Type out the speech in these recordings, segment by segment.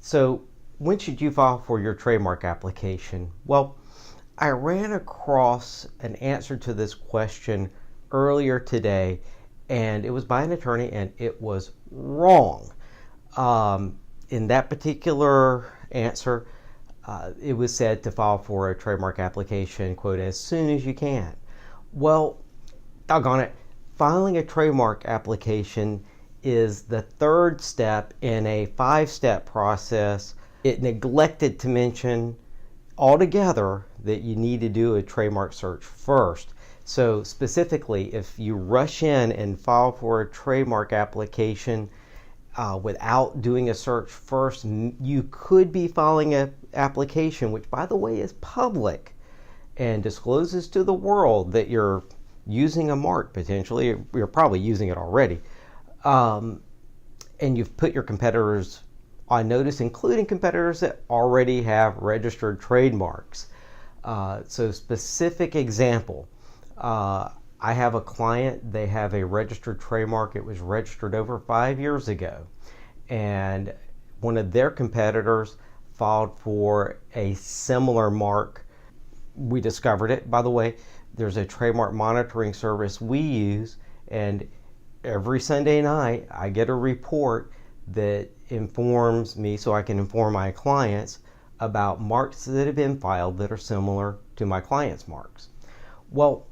So, when should you file for your trademark application? Well, I ran across an answer to this question earlier today, and it was by an attorney, and it was wrong. In that particular answer, it was said to file for a trademark application, quote, as soon as you can. Well, doggone it, filing a trademark application is the third step in a 5-step process. It neglected to mention altogether that you need to do a trademark search first. So specifically, if you rush in and file for a trademark application without doing a search first, you could be filing an application, which by the way is public and discloses to the world that you're using a mark potentially. You're probably using it already. And you've put your competitors on notice, including competitors that already have registered trademarks. So specific example, I have a client, they have a registered trademark. It was registered over 5 years ago. And one of their competitors filed for a similar mark. We discovered it, by the way. There's a trademark monitoring service we use, and every Sunday night I get a report that informs me so I can inform my clients about marks that have been filed that are similar to my clients' marks. Well,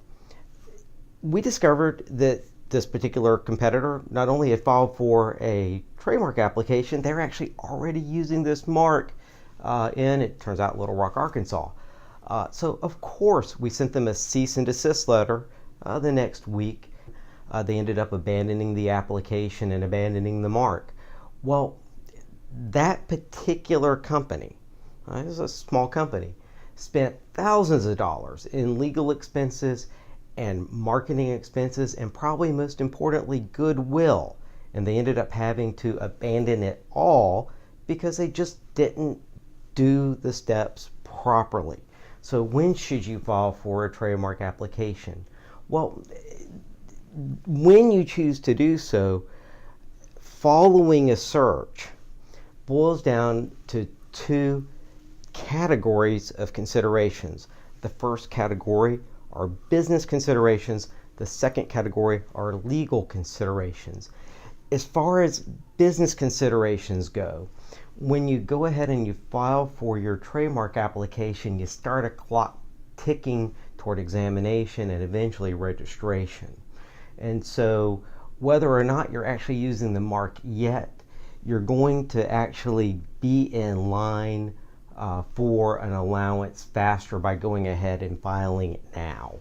we discovered that this particular competitor not only had filed for a trademark application, they're actually already using this mark in, it turns out, Little Rock, Arkansas. So of course we sent them a cease and desist letter the next week. They ended up abandoning the application and abandoning the mark. Well, that particular company, this is a small company, spent thousands of dollars in legal expenses and marketing expenses, and probably most importantly, goodwill. And they ended up having to abandon it all because they just didn't do the steps properly. So when should you file for a trademark application? Well, when you choose to do so, following a search boils down to two categories of considerations. The first category are business considerations. The second category are legal considerations. As far as business considerations go, when you go ahead and you file for your trademark application, you start a clock ticking toward examination and eventually registration. And so whether or not you're actually using the mark yet, you're going to actually be in line for an allowance faster by going ahead and filing it now.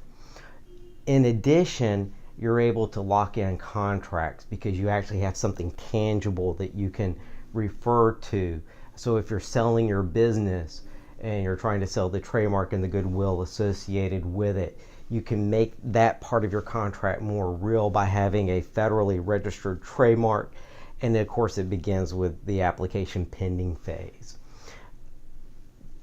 In addition, you're able to lock in contracts because you actually have something tangible that you can refer to. So if you're selling your business and you're trying to sell the trademark and the goodwill associated with it, you can make that part of your contract more real by having a federally registered trademark. And of course, it begins with the application pending phase.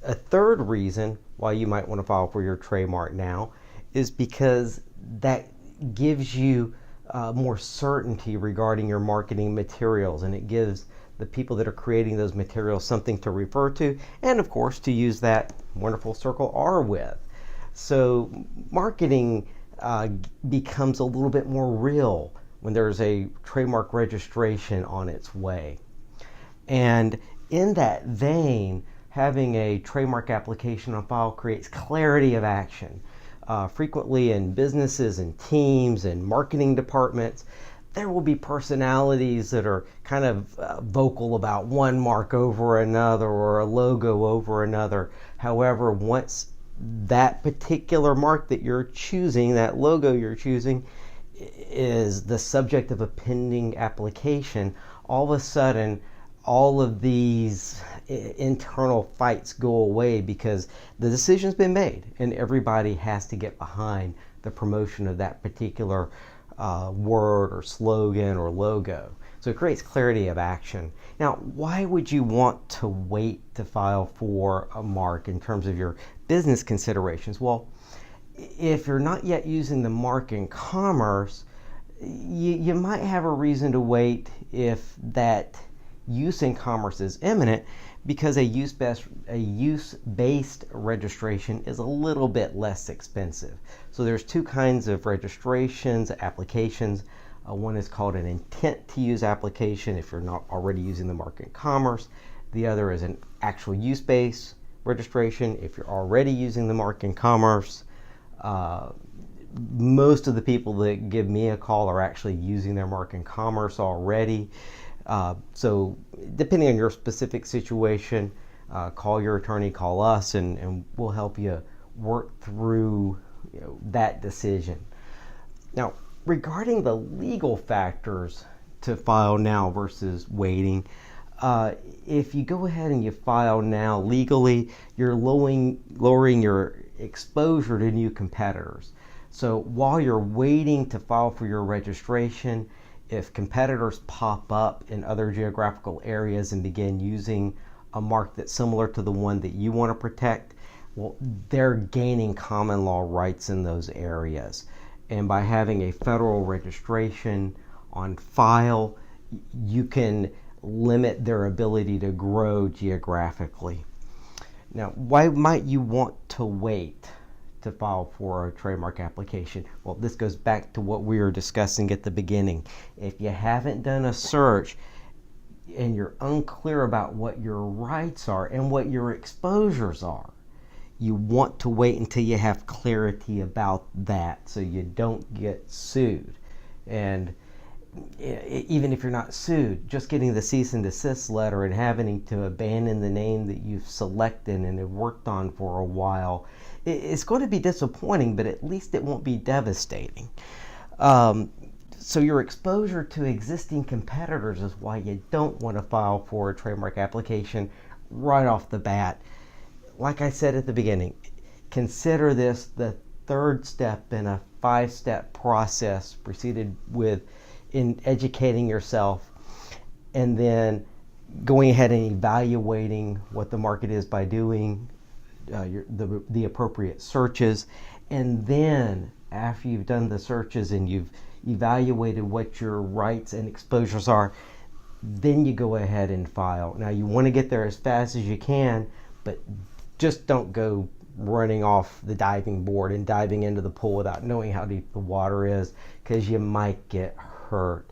A third reason why you might want to file for your trademark now is because that gives you more certainty regarding your marketing materials, and it gives the people that are creating those materials something to refer to, and of course to use that wonderful circle R with. So marketing becomes a little bit more real when there's a trademark registration on its way. And in that vein, having a trademark application on file creates clarity of action. Frequently in businesses and teams and marketing departments, there will be personalities that are kind of vocal about one mark over another or a logo over another. However, once that particular mark that you're choosing, that logo you're choosing, is the subject of a pending application, all of a sudden all of these internal fights go away because the decision's been made and everybody has to get behind the promotion of that particular word or slogan or logo. So it creates clarity of action. Now, why would you want to wait to file for a mark in terms of your business considerations? Well, if you're not yet using the mark in commerce, you might have a reason to wait if that use in commerce is imminent because a use-based registration is a little bit less expensive. So there's two kinds of registrations, applications. One is called an intent to use application if you're not already using the mark in commerce. The other is an actual use-based registration if you're already using the mark in commerce. Most of the people that give me a call are actually using their mark in commerce already. So depending on your specific situation, call your attorney, call us, and we'll help you work through that decision. Now, regarding the legal factors to file now versus waiting, if you go ahead and you file now legally, you're lowering your exposure to new competitors. So while you're waiting to file for your registration, if competitors pop up in other geographical areas and begin using a mark that's similar to the one that you want to protect, well, they're gaining common law rights in those areas. And by having a federal registration on file, you can limit their ability to grow geographically. Now, why might you want to wait to file for a trademark application? Well, this goes back to what we were discussing at the beginning. If you haven't done a search and you're unclear about what your rights are and what your exposures are, you want to wait until you have clarity about that so you don't get sued. And even if you're not sued, just getting the cease and desist letter and having to abandon the name that you've selected and have worked on for a while, it's going to be disappointing, but at least it won't be devastating. So your exposure to existing competitors is why you don't want to file for a trademark application right off the bat. Like I said at the beginning, consider this the third step in a 5-step process preceded with in educating yourself and then going ahead and evaluating what the market is by doing the appropriate searches. And then after you've done the searches and you've evaluated what your rights and exposures are, then you go ahead and file. Now you want to get there as fast as you can, but just don't go running off the diving board and diving into the pool without knowing how deep the water is, because you might get hurt.